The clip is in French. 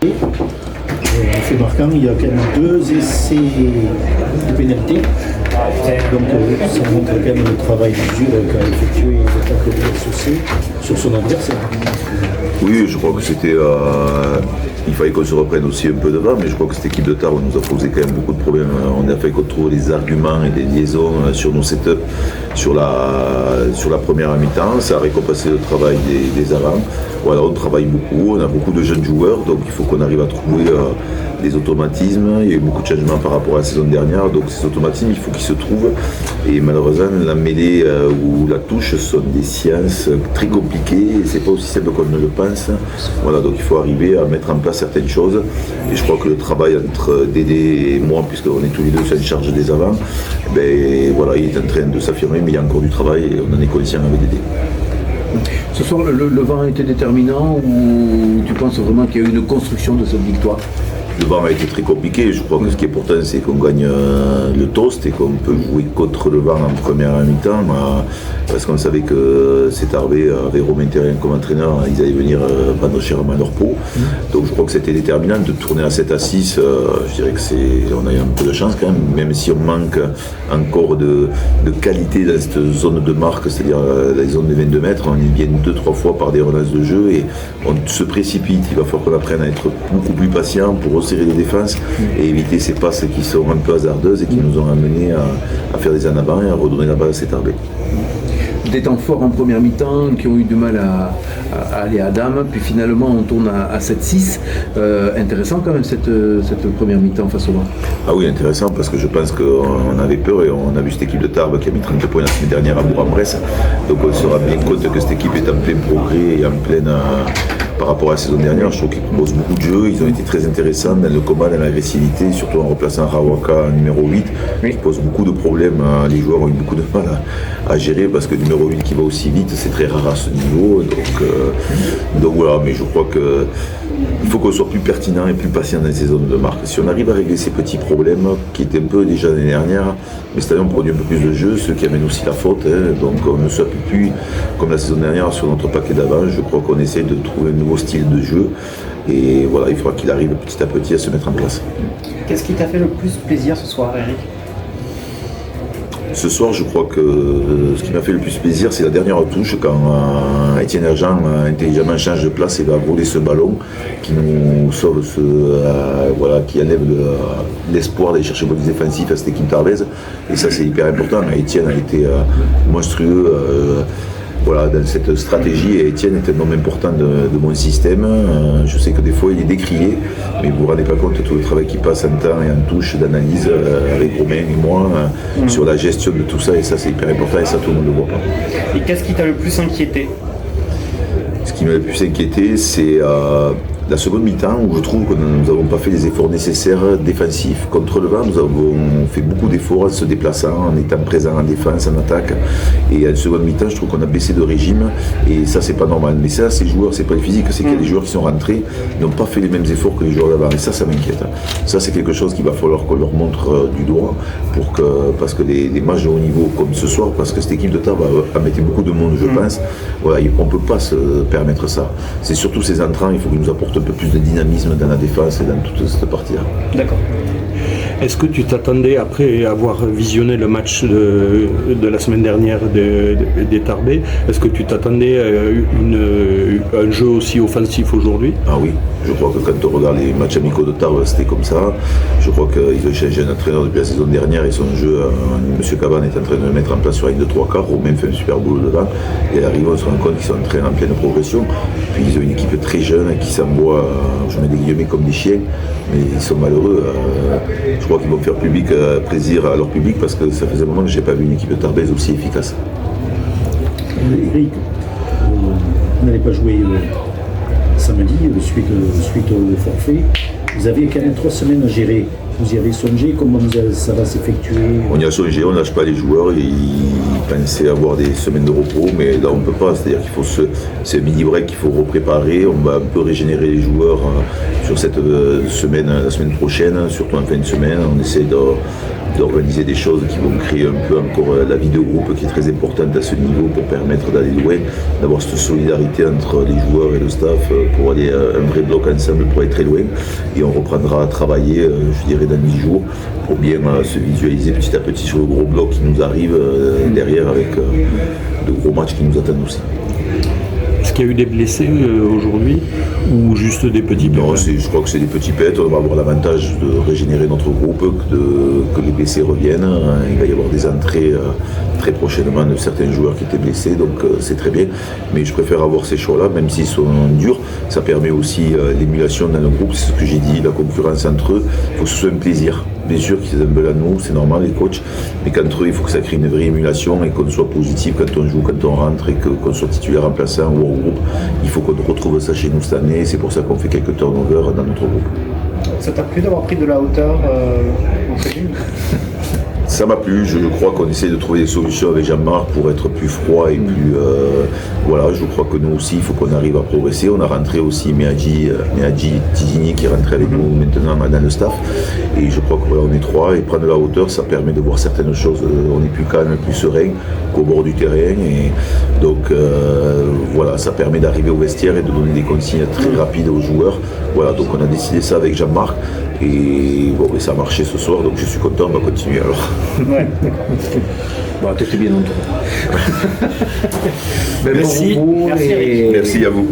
Fait marquant, il y a quand même 2 essais de pénalité. Donc ça montre quand même le travail dur qu'a effectué l'attaque de l'SOC sur son adversaire. Oui, je crois que c'était. Il fallait qu'on se reprenne aussi un peu devant, mais je crois que cette équipe de Tarbes nous a posé quand même beaucoup de problèmes. On a fait qu'on trouve des arguments et des liaisons sur nos setups sur la première mi-temps. Ça a récompensé le travail des avants. Voilà, on travaille beaucoup, on a beaucoup de jeunes joueurs, donc il faut qu'on arrive à trouver des automatismes. Il y a eu beaucoup de changements par rapport à la saison dernière, donc ces automatismes, il faut qu'ils se trouvent. Et malheureusement, la mêlée ou la touche sont des sciences très compliquées, et c'est pas aussi simple qu'on ne le pense. Voilà, donc il faut arriver à mettre en place certaines choses. Et je crois que le travail entre Dédé et moi, puisqu'on est tous les deux en charge des avants, ben, voilà, il est en train de s'affirmer, mais il y a encore du travail et on en est conscient avec Dédé. Ce soir, le vent a été déterminant ou tu penses vraiment qu'il y a eu une construction de cette victoire? Le vent a été très compliqué. Je crois que ce qui est important, c'est qu'on gagne le toast et qu'on peut jouer contre le vent en première mi-temps. Parce qu'on savait que cet Tarbé, avec Romain Terrien comme entraîneur, ils allaient venir prendre chèrement leur peau. Donc je crois que c'était déterminant de tourner à 7-6. Je dirais que on a eu un peu de chance quand même si on manque encore de qualité dans cette zone de marque, c'est-à-dire la zone des 22 mètres. On y vient 2-3 fois par des relances de jeu et on se précipite. Il va falloir qu'on apprenne à être beaucoup plus patient pour resserrer les défenses et éviter ces passes qui sont un peu hasardeuses et qui nous ont amenés à faire des en avant et à redonner la balle à cet Tarbé. Des temps forts en première mi-temps qui ont eu du mal à aller à Dame, puis finalement on tourne à 7-6. Intéressant quand même cette première mi-temps face au vent. Ah oui, intéressant parce que je pense qu'on avait peur et on a vu cette équipe de Tarbes qui a mis 30 points la semaine dernière à Bourg-en-Bresse. Donc on se rend bien compte que cette équipe est en plein progrès et en pleine... par rapport à la saison dernière, je trouve qu'ils proposent beaucoup de jeux, ils ont été très intéressants dans le combat, dans l'agressivité, surtout en remplaçant Rawaka en numéro 8, qui pose beaucoup de problèmes. Les joueurs ont eu beaucoup de mal à gérer parce que le numéro 8 qui va aussi vite, c'est très rare à ce niveau. Donc voilà, mais je crois que il faut qu'on soit plus pertinent et plus patient dans ces zones de marque. Si on arrive à régler ces petits problèmes qui étaient un peu déjà l'année dernière, mais cette année on produit un peu plus de jeux, ce qui amène aussi la faute. Donc on ne s'appuie plus comme la saison dernière sur notre paquet d'avant. Je crois qu'on essaie de trouver un nouveau style de jeu et voilà, il faudra qu'il arrive petit à petit à se mettre en place. Qu'est-ce qui t'a fait le plus plaisir ce soir, Eric ? Ce soir, je crois que ce qui m'a fait le plus plaisir, c'est la dernière touche quand Étienne Herjean intelligemment change de place et va voler ce ballon qui nous sauve, qui enlève l'espoir d'aller chercher le bonus défensif à cette équipe tarbaise. Et ça, c'est hyper important. Étienne a été monstrueux. Dans cette stratégie, et Étienne est un homme important de mon système. Je sais que des fois il est décrié, mais vous ne vous rendez pas compte de tout le travail qui passe en temps et en touche d'analyse avec Romain et moi sur la gestion de tout ça, et ça c'est hyper important et ça tout le monde ne le voit pas. Et qu'est-ce qui t'a le plus inquiété ? Ce qui m'a le plus inquiété, c'est la seconde mi-temps où je trouve que nous n'avons pas fait les efforts nécessaires défensifs. Contre le vent, nous avons fait beaucoup d'efforts en se déplaçant, en étant présents en défense, en attaque. Et en seconde mi-temps, je trouve qu'on a baissé de régime et ça, c'est pas normal. Mais ça, ces joueurs, c'est pas le physique, c'est qu'il y a des joueurs qui sont rentrés, n'ont pas fait les mêmes efforts que les joueurs d'avant. Et ça m'inquiète. Ça, c'est quelque chose qu'il va falloir qu'on leur montre du doigt parce que les matchs de haut niveau comme ce soir, parce que cette équipe de Tarbes a metté beaucoup de monde, je pense. Voilà, on ne peut pas se permettre ça. C'est surtout ces entrants, il faut qu'ils nous apportent un peu plus de dynamisme dans la défense et dans toute cette partie-là. D'accord. Est-ce que tu t'attendais, après avoir visionné le match de la semaine dernière des Tarbais, est-ce que tu t'attendais à un jeu aussi offensif aujourd'hui ? Ah oui, je crois que quand on regarde les matchs amicaux de Tarbes, c'était comme ça. Je crois qu'ils ont changé un entraîneur depuis la saison dernière et son jeu, M. Caban est en train de le mettre en place sur la ligne de 3/4. Romain fait un super boulot devant. Et arrive, on se rend compte qu'ils sont en pleine progression. Puis ils ont une équipe très jeune qui s'envoie, je mets des guillemets, comme des chiens, mais ils sont malheureux. Je crois qu'ils vont faire plaisir à leur public parce que ça faisait un moment que je n'ai pas vu une équipe de tarbaise aussi efficace. Eric, vous n'allez pas jouer samedi suite au forfait. Vous avez quand même 3 semaines à gérer Vous y avez songé? Comment ça va s'effectuer? On y a songé, on ne lâche pas les joueurs. Ils pensaient avoir des semaines de repos, mais là on ne peut pas. C'est-à-dire qu'il faut c'est un mini-break qu'il faut repréparer. On va un peu régénérer les joueurs sur cette semaine, la semaine prochaine, surtout en fin de semaine. On essaie d'organiser des choses qui vont créer un peu encore la vie de groupe qui est très importante à ce niveau pour permettre d'aller loin, d'avoir cette solidarité entre les joueurs et le staff pour aller un vrai bloc ensemble pour aller très loin. Et on reprendra à travailler, je dirais, dans 10 jours pour bien se visualiser petit à petit sur le gros bloc qui nous arrive derrière avec de gros matchs qui nous attendent aussi. Est-ce qu'il y a eu des blessés aujourd'hui ou juste des petits pets? Non, je crois que c'est des petits pets. On va avoir l'avantage de régénérer notre groupe, que les blessés reviennent. Il va y avoir des entrées très prochainement de certains joueurs qui étaient blessés, donc c'est très bien. Mais je préfère avoir ces choix-là, même s'ils sont durs. Ça permet aussi l'émulation dans le groupe, c'est ce que j'ai dit, la concurrence entre eux. Il faut que ce soit un plaisir. Bien sûr qu'ils aiment à nous, c'est normal les coachs, mais qu'entre eux, il faut que ça crée une vraie émulation et qu'on soit positif quand on joue, quand on rentre et qu'on soit titulaire remplaçant ou au groupe. Il faut qu'on retrouve ça chez nous cette année, c'est pour ça qu'on fait quelques turnovers dans notre groupe. Ça t'a plu d'avoir pris de la hauteur en tribune? Ça m'a plu, je crois qu'on essaie de trouver des solutions avec Jean-Marc pour être plus froid et plus... voilà, je crois que nous aussi, il faut qu'on arrive à progresser. On a rentré aussi Meadji Tidini qui est rentré avec nous maintenant dans le staff. Et je crois qu'on est trois et prendre de la hauteur, ça permet de voir certaines choses. On est plus calme, plus serein qu'au bord du terrain. Et donc voilà, ça permet d'arriver au vestiaire et de donner des consignes très rapides aux joueurs. Voilà, donc on a décidé ça avec Jean-Marc. Et bon, ça a marché ce soir, donc je suis content, on va continuer alors. Ouais, d'accord. Bon, t'étais bien entouré. Merci. Bon, Merci, Eric. Merci à vous.